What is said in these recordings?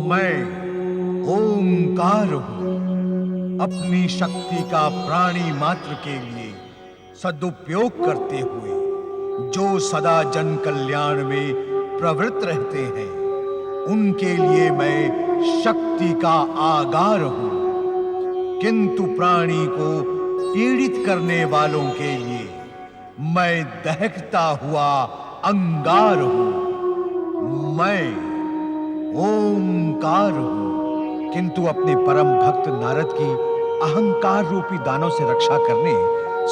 मैं ओंकार हूं। अपनी शक्ति का प्राणी मात्र के लिए सदुपयोग करते हुए जो सदा जन कल्याण में प्रवृत्त रहते हैं, उनके लिए मैं शक्ति का आगार हूं। किंतु प्राणी को पीड़ित करने वालों के लिए मैं दहकता हुआ अंगार हूं। मैं ओंकार हूं। किंतु अपने परम भक्त नारद की अहंकार रूपी दानों से रक्षा करने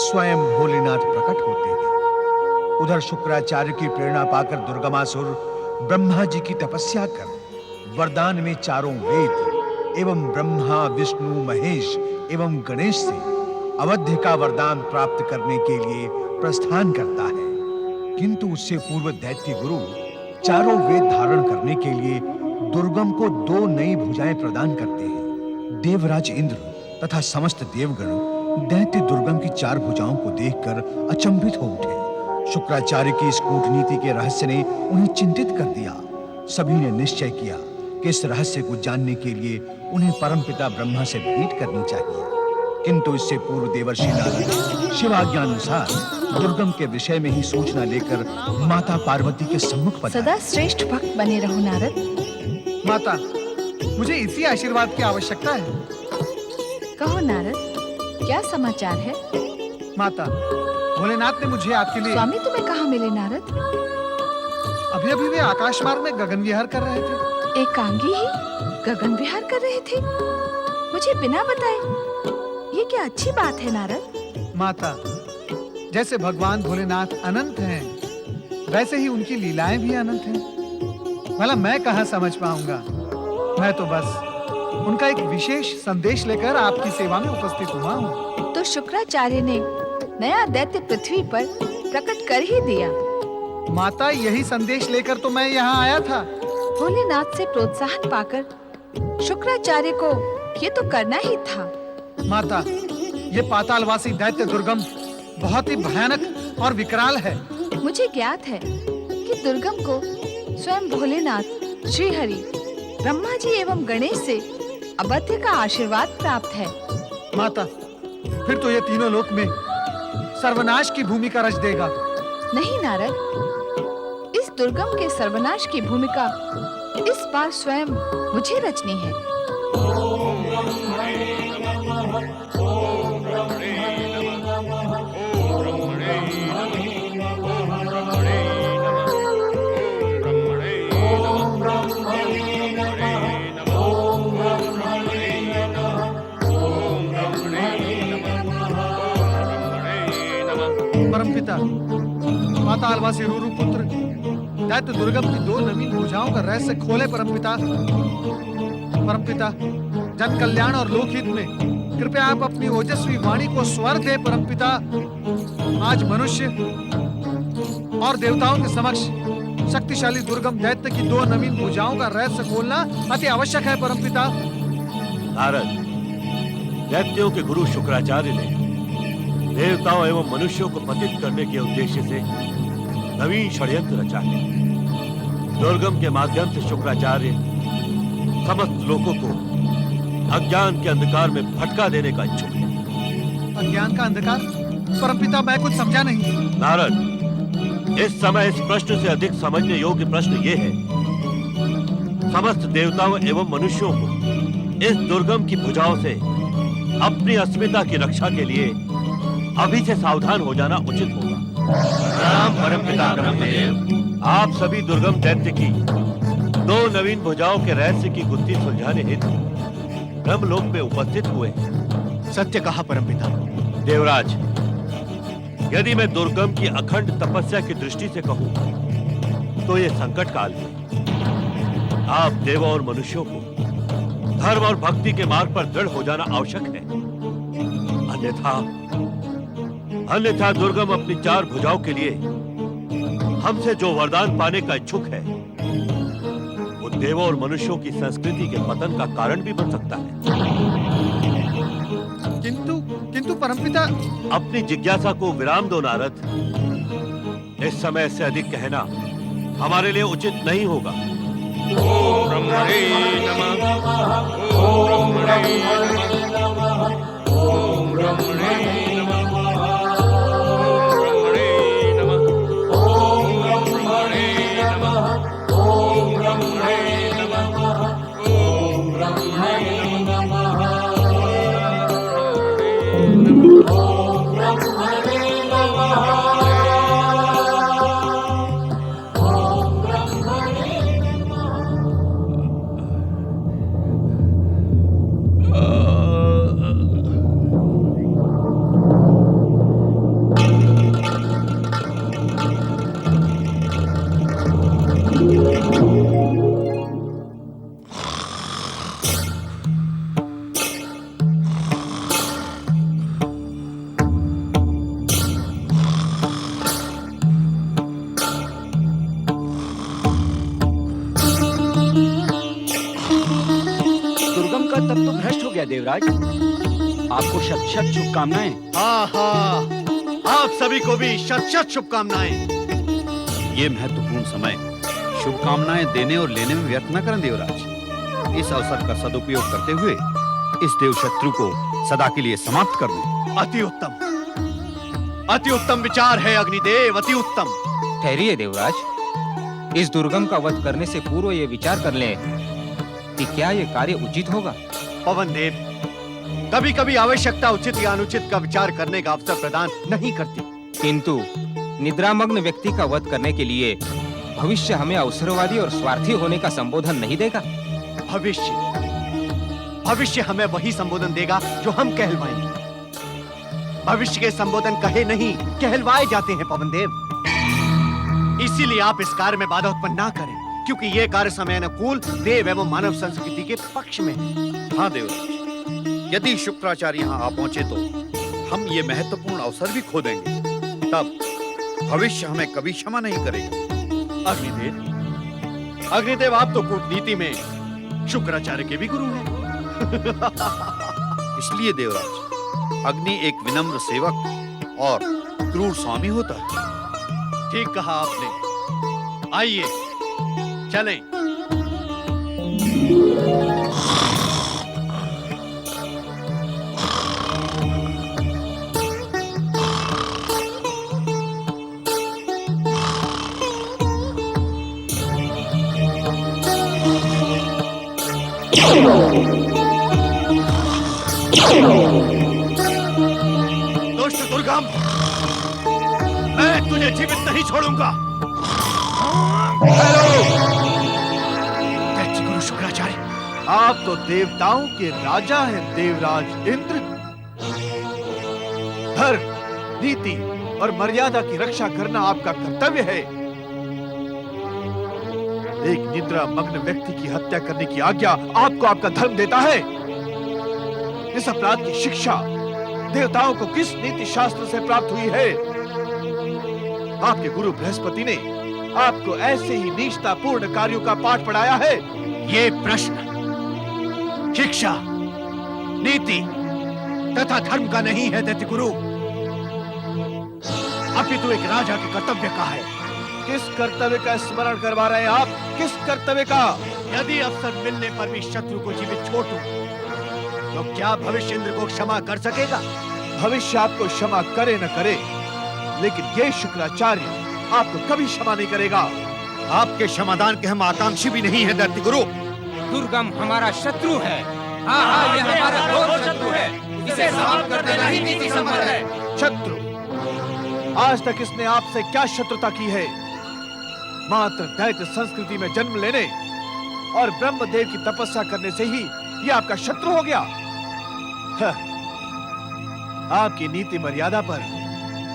स्वयं भोलेनाथ प्रकट होते हैं। उधर शुक्राचार्य की प्रेरणा पाकर दुर्गमासुर ब्रह्मा जी की तपस्या कर वरदान में चारों वेद एवं ब्रह्मा विष्णु महेश एवं गणेश से अवध्य का वरदान प्राप्त करने के लिए प्रस्थान करता है। किंतु उससे पूर्व दैत्य गुरु चारों वेद धारण करने के लिए दुर्गम को 2 नई भुजाएं प्रदान करते हैं। देवराज इंद्र तथा समस्त देवगण दैत्य दुर्गम की 4 भुजाओं को देखकर अचंभित हो उठे। शुक्राचार्य की इस कूटनीति के रहस्य ने उन्हें चिंतित कर दिया। सभी ने निश्चय किया कि इस रहस्य को जानने के लिए उन्हें परमपिता ब्रह्मा से भेंट करनी चाहिए। किंतु इससे पूर्व देवर्षि नारद शिवाज्ञानुसार दुर्गम के विषय में ही सूचना लेकर माता पार्वती के सम्मुख पधारे। सदा श्रेष्ठ भक्त बने रहो नारद। माता, मुझे इसी आशीर्वाद की आवश्यकता है। कहो नारद, क्या समाचार है? माता, भोलेनाथ ने मुझे आपके लिए। स्वामी तुम्हें कहाँ मिले नारद? अभी अभी वे आकाश मार्ग में गगन विहार कर रहे थे। एकांगी ही गगन विहार कर रहे थे, मुझे बिना बताए। ये क्या अच्छी बात है नारद? माता, जैसे भगवान भोलेनाथ अनंत हैं, वैसे ही उनकी लीलाएं भी अनंत हैं। भला मैं कहाँ समझ पाऊंगा। मैं तो बस उनका एक विशेष संदेश लेकर आपकी सेवा में उपस्थित हुआ हूँ। तो शुक्राचार्य ने नया दैत्य पृथ्वी पर प्रकट कर ही दिया। माता, यही संदेश लेकर तो मैं यहाँ आया था। भोलेनाथ से प्रोत्साहन पाकर शुक्राचार्य को ये तो करना ही था। माता, ये पातालवासी दैत्य दुर्गम बहुत ही भयानक और विकराल है। मुझे ज्ञात है कि दुर्गम को स्वयं भोलेनाथ, श्रीहरि, ब्रह्मा जी एवं गणेश से अवध्य का आशीर्वाद प्राप्त है। माता, फिर तो ये तीनों लोक में सर्वनाश की भूमिका रच देगा। नहीं नारद, इस दुर्गम के सर्वनाश की भूमिका इस बार स्वयं मुझे रचनी है। परमपिता, पातालवासी रूरू पुत्र दैत्य दुर्गम की 2 नवीन भुजाओं का रहस्य खोले। परमपिता, परमपिता, जन कल्याण और लोकहित में कृपया आप अपनी ओजस्वी वाणी को स्वर दे। परमपिता, आज मनुष्य और देवताओं के समक्ष शक्तिशाली दुर्गम दैत्य की 2 नवीन भुजाओं का रहस्य खोलना अति आवश्यक है। परमपिता नारद, दैत्यों के गुरु शुक्राचार्य ने देवताओं एवं मनुष्यों को पतित करने के उद्देश्य से नवीन षड्यंत्र रचा है। दुर्गम के माध्यम से शुक्राचार्य समस्त लोगों को अज्ञान के अंधकार में भटका देने का इच्छुक है। अज्ञान का अंधकार? परमपिता, मैं कुछ समझा नहीं। नारद, इस समय इस प्रश्न से अधिक समझने योग्य प्रश्न ये है, समस्त देवताओं एवं मनुष्यों को इस दुर्गम की भुजाओं से अपनी अस्मिता की रक्षा के लिए अभी से सावधान हो जाना उचित होगा। राम परमपिता ब्रह्मदेव, आप सभी दुर्गम दैत्य की 2 नवीन भुजाओं के रहस्य की गुत्थी सुलझाने हेतु ब्रह्मलोक में उपस्थित हुए। सत्य कहा परमपिता। देवराज, यदि मैं दुर्गम की अखंड तपस्या की दृष्टि से कहूं तो ये संकट काल में आप देवों और मनुष्यों को धर्म और भक्ति के मार्ग पर दृढ़ हो जाना आवश्यक है। अन्यथा दुर्गम अपनी 4 भुजाओं के लिए हमसे जो वरदान पाने का इच्छुक है, वो देवों और मनुष्यों की संस्कृति के पतन का कारण भी बन सकता है। किंतु परमपिता, अपनी जिज्ञासा को विराम दो नारद। इस समय से अधिक कहना हमारे लिए उचित नहीं होगा। ओम ब्रह्मणे नमः। दुर्गम का तब तो भ्रष्ट हो गया देवराज। आपको शत शत शुभकामनाएं। आहा, आप सभी को भी शत शत शुभकामनाएं। ये महत्वपूर्ण समय शुभकामनाएं देने और लेने में व्यर्थ न करें देवराज। इस अवसर का सदुपयोग करते हुए इस देव शत्रु को सदा के लिए समाप्त कर दें। अति उत्तम विचार है अग्निदेव, अति उत्तम। ठहरिए देवराज, इस दुर्गम का वध करने से पूर्व ये विचार कर लें कि क्या ये कार्य उचित होगा। पवन देव, कभी कभी आवश्यकता उचित या अनुचित का विचार करने का अवसर प्रदान नहीं करती। किंतु निद्रामग्न व्यक्ति का वध करने के लिए भविष्य हमें अवसरवादी और स्वार्थी होने का संबोधन नहीं देगा। भविष्य हमें वही संबोधन देगा जो हम कहलवाएंगे। भविष्य के संबोधन कहे नहीं, कहलवाए जाते हैं पवन देव। इसीलिए आप इस कार्य में बाधा उत्पन्न ना करें, क्योंकि ये कार्य समय अनुकूल देव एवं मानव संस्कृति के पक्ष में है। हाँ देवराज, यदि शुक्राचार्य यहाँ आ पहुंचे तो हम ये महत्वपूर्ण अवसर भी खो देंगे। तब भविष्य हमें कभी क्षमा नहीं करेगा। अग्निदेव, आप तो कूटनीति में शुक्राचार्य के भी गुरु हैं। इसलिए देवराज, अग्नि एक विनम्र सेवक और क्रूर स्वामी होता है। ठीक कहा आपने। आइए चलें। दुष्ट दुर्गम, मैं तुझे जीवित नहीं छोड़ूंगा। गुरु शुक्राचार्य, आप तो देवताओं के राजा हैं, देवराज इंद्र। धर्म, नीति और मर्यादा की रक्षा करना आपका कर्तव्य है। एक निद्रा मग्न व्यक्ति की हत्या करने की आज्ञा आपको आपका धर्म देता है। इस अपराध की शिक्षा देवताओं को किस नीति शास्त्र से प्राप्त हुई है? आपके गुरु बृहस्पति ने आपको ऐसे ही नीचतापूर्ण कार्यों का पाठ पढ़ाया है। ये प्रश्न शिक्षा, नीति तथा धर्म का नहीं है दैत्य गुरु, अपितु एक राजा के कर्तव्य का है। किस कर्तव्य का स्मरण करवा रहे हैं आप? किस कर्तव्य का? यदि अवसर मिलने पर भी शत्रु को जीवित छोड़ दूं, तो क्या भविष्य इंद्र को क्षमा कर सकेगा? भविष्य आपको क्षमा करे न करे, लेकिन ये शुक्राचार्य आपको कभी क्षमा नहीं करेगा। आपके क्षमादान के हम आकांक्षी भी नहीं है दैत्य गुरु। दुर्गम हमारा शत्रु है। हाँ, ये हमारा घोर शत्रु है। इसे समाप्त कर देना ही नीति सम्मत है। शत्रु? आज तक इसने आपसे क्या शत्रुता की है? मात्र दैत्य संस्कृति में जन्म लेने और ब्रह्मदेव की तपस्या करने से ही ये आपका शत्रु हो गया। आपकी नीति मर्यादा पर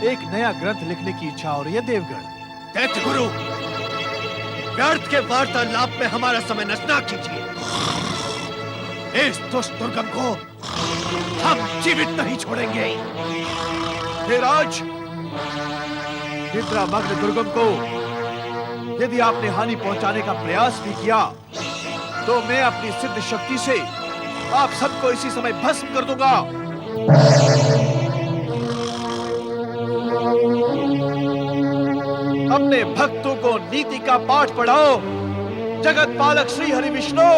एक नया ग्रंथ लिखने की इच्छा हो रही है देवगण। दैत्य गुरु, व्यर्थ के वार्तालाप में हमारा समय नष्ट न कीजिए। इस दुष्ट दुर्गम को हम जीवित नहीं छोड़ेंगे। हे राज, निद्रा मग्न दुर्गम को यदि आपने हानि पहुंचाने का प्रयास भी किया, तो मैं अपनी सिद्ध शक्ति से आप सबको इसी समय भस्म कर दूंगा। अपने भक्तों को नीति का पाठ पढ़ाओ। जगत पालक श्री हरि विष्णु,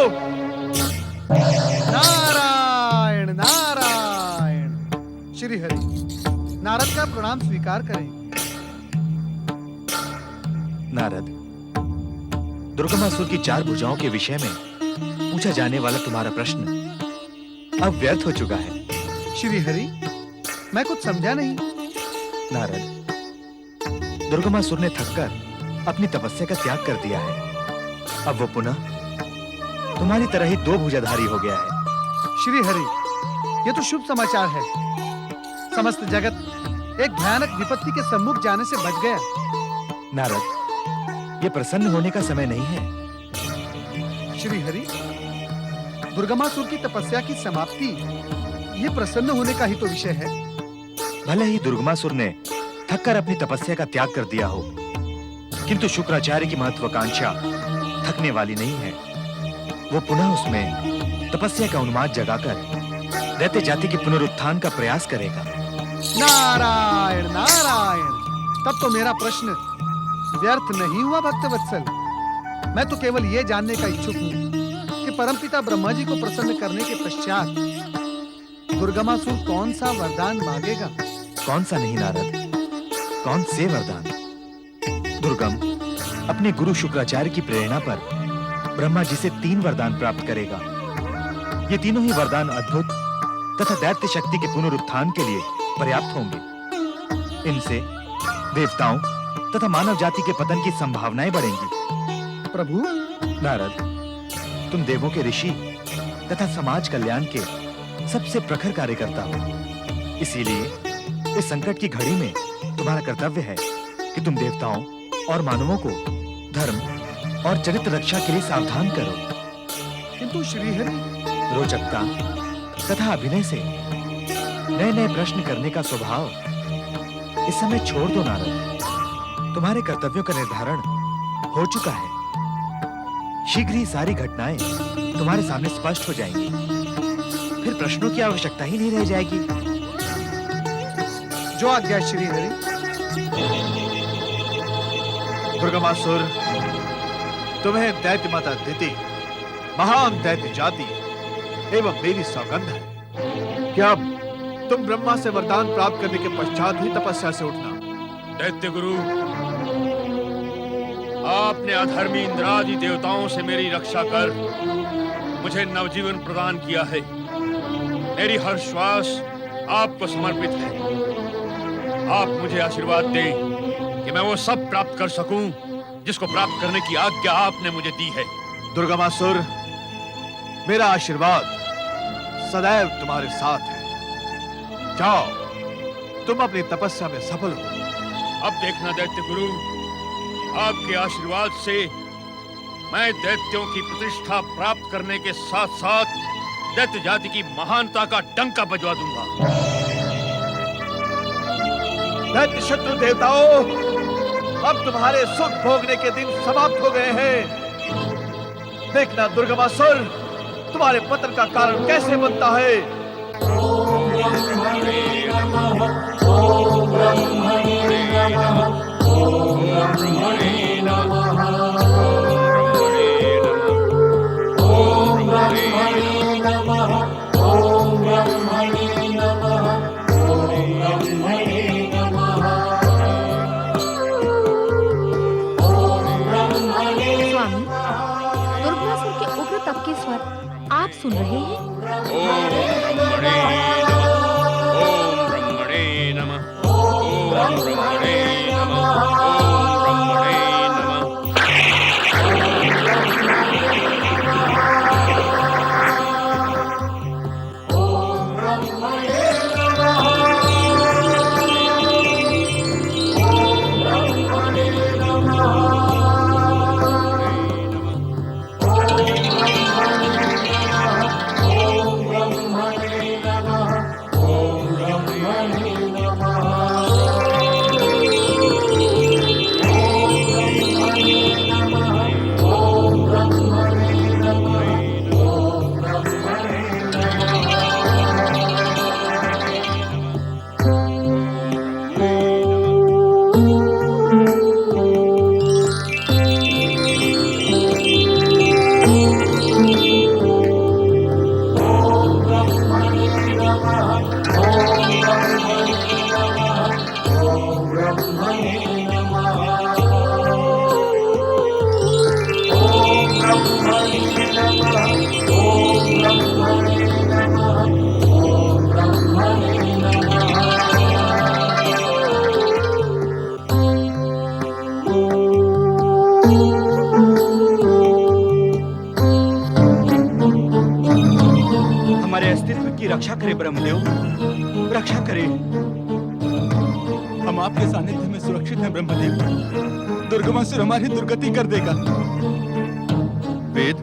नारायण नारायण। श्री हरि, नारद का प्रणाम स्वीकार करें। नारद, दुर्गमासुर की 4 भुजाओं के विषय में पूछा जाने वाला तुम्हारा प्रश्न अब व्यर्थ हो चुका है। श्री हरि, मैं कुछ समझा नहीं। नारद, दुर्गमासुर ने थककर अपनी तपस्या का त्याग कर दिया है। अब वो पुनः तुम्हारी तरह ही 2 भुजाधारी हो गया है। श्री हरि, ये तो शुभ समाचार है। समस्त जगत एक भयानक विपत्ति के सम्मुख जाने से बच गया। नारद, ये प्रसन्न होने का समय नहीं है। श्री हरि, दुर्गमासुर की तपस्या की समाप्ति ये प्रसन्न होने का ही तो विषय है। भले ही दुर्गमासुर ने थककर अपनी तपस्या का त्याग कर दिया हो, किंतु शुक्राचार्य की महत्वाकांक्षा थकने वाली नहीं है। वो पुनः उसमें तपस्या का उन्माद जगाकर दैत्य जाति के पुनरुत्थान का प्रयास करेगा। नारायण नारायण। तब तो मेरा प्रश्न व्यर्थ नहीं हुआ भक्तवत्सल। मैं तो केवल ये जानने का इच्छुक हूँ कि परमपिता ब्रह्मा जी को प्रसन्न करने के पश्चात दुर्गमासुर कौन सा वरदान मांगेगा। कौन सा नहीं नारद, कौन से वरदान। दुर्गम अपने गुरु शुक्राचार्य की प्रेरणा पर ब्रह्मा जी से 3 वरदान प्राप्त करेगा। ये तीनों ही वरदान अद्भुत तथा दैत्य शक्ति के पुनरुत्थान के लिए पर्याप्त होंगे। इनसे देवताओं तथा मानव जाति के पतन की संभावनाएं बढ़ेंगी। प्रभु, नारद, तुम देवों के ऋषि तथा समाज कल्याण के सबसे प्रखर कार्यकर्ता हो। इसीलिए इस संकट की घड़ी में तुम्हारा कर्तव्य है कि तुम देवताओं और मानवों को धर्म और चरित्र रक्षा के लिए सावधान करो। किंतु श्रीहरि, रोचकता तथा अभिनय से नए नए प्रश्न करने का स्वभाव इस समय छोड़ दो नारद। तुम्हारे कर्तव्यों का निर्धारण हो चुका है। शीघ्र ही सारी घटनाएं तुम्हारे सामने स्पष्ट हो जाएंगी। फिर प्रश्नों की आवश्यकता ही नहीं रह जाएगी। जो आज्ञा श्रीहरि। दुर्गमासुर, तुम्हें दैत्य माता दिति, महान दैत्य जाति एवं मेरी सौगंध है कि अब तुम ब्रह्मा से वरदान प्राप्त करने के पश्चात ही तपस्या से उठना। दैत्य गुरु, आपने अधर्मी इंद्रादि देवताओं से मेरी रक्षा कर मुझे नवजीवन प्रदान किया है। मेरी हर श्वास आपको समर्पित है। आप मुझे आशीर्वाद दें कि मैं वो सब प्राप्त कर सकूं जिसको प्राप्त करने की आज्ञा आपने मुझे दी है। दुर्गमासुर, मेरा आशीर्वाद सदैव तुम्हारे साथ है। जाओ, तुम अपनी तपस्या में सफल हो। अब देखना दैत्य गुरु, आपके आशीर्वाद से मैं दैत्यों की प्रतिष्ठा प्राप्त करने के साथ साथ दैत्य जाति की महानता का डंका बजवा दूंगा। दैत्य शत्रु देवताओं, अब तुम्हारे सुख भोगने के दिन समाप्त हो गए हैं। देखना दुर्गमासुर, तुम्हारे पतन का कारण कैसे बनता है। ओम ब्रह्मणे नमः, ओम ब्रह्मणे नमः, ओम ब्रह्मणे नमः, ओम ब्रह्मणे नमः, ओम ब्रह्मणे नमः, ओम ब्रह्मणे नमः, ओम ब्रह्मणे। स्वामी, दुर्गमासुर के उग्र तप के स्वर आप सुन रहे हैं? ओम ब्रह्मणे नमः, ओम ब्रह्मणे नमः, ओम ब्रह्मणे नमः, ओम ब्रह्मणे नमः। ओम ब्रह्मणे नमः, ओम ब्रह्मणे नमः। की रक्षा करे ब्रह्मदेव, रक्षा करे। हम आपके सानिध्य में सुरक्षित हैं ब्रह्मदेव। दुर्गमासुर हमारी दुर्गति कर देगा। वेद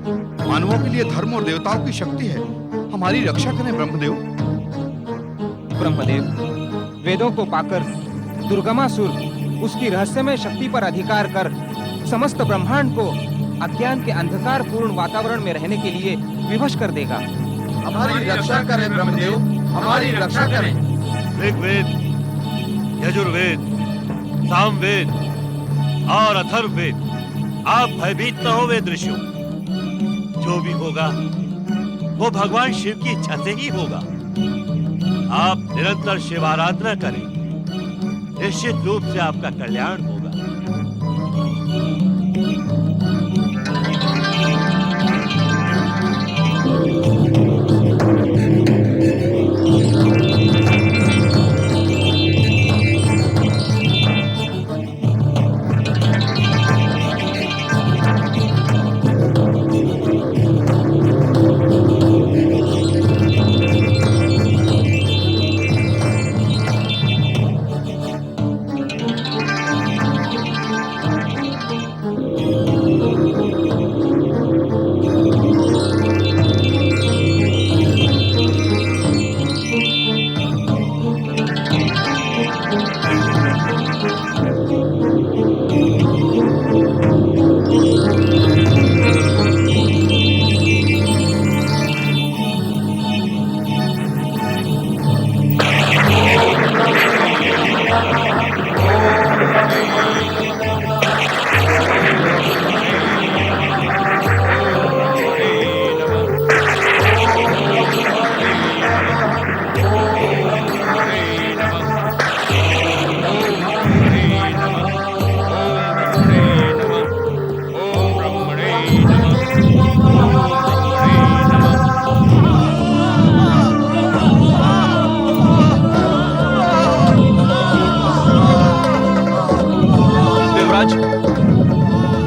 मानवों के लिए धर्म और देवताओं की शक्ति है, हमारी रक्षा करें ब्रह्मदेव। ब्रह्मदेव, वेदों को पाकर दुर्गमासुर उसकी रहस्यमय शक्ति पर अधिकार कर समस्त ब्रह्मांड को अज्ञान के अंधकार पूर्ण वातावरण में रहने के लिए विवश कर देगा। हमारी रक्षा करें ब्रह्मदेव, हमारी रक्षा करें। ऋग्वेद, यजुर्वेद, सामवेद और अथर्ववेद, आप भयभीत न हो वेद ऋषियों। जो भी होगा वो भगवान शिव की इच्छा से ही होगा। आप निरंतर शिवाराधना करें, निश्चित रूप से आपका कल्याण होगा।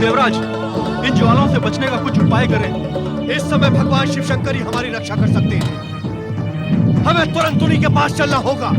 देवराज, इन ज्वालाओं से बचने का कुछ उपाय करें। इस समय भगवान शिव शंकर ही हमारी रक्षा कर सकते हैं। हमें तुरंत उन्हीं के पास चलना होगा।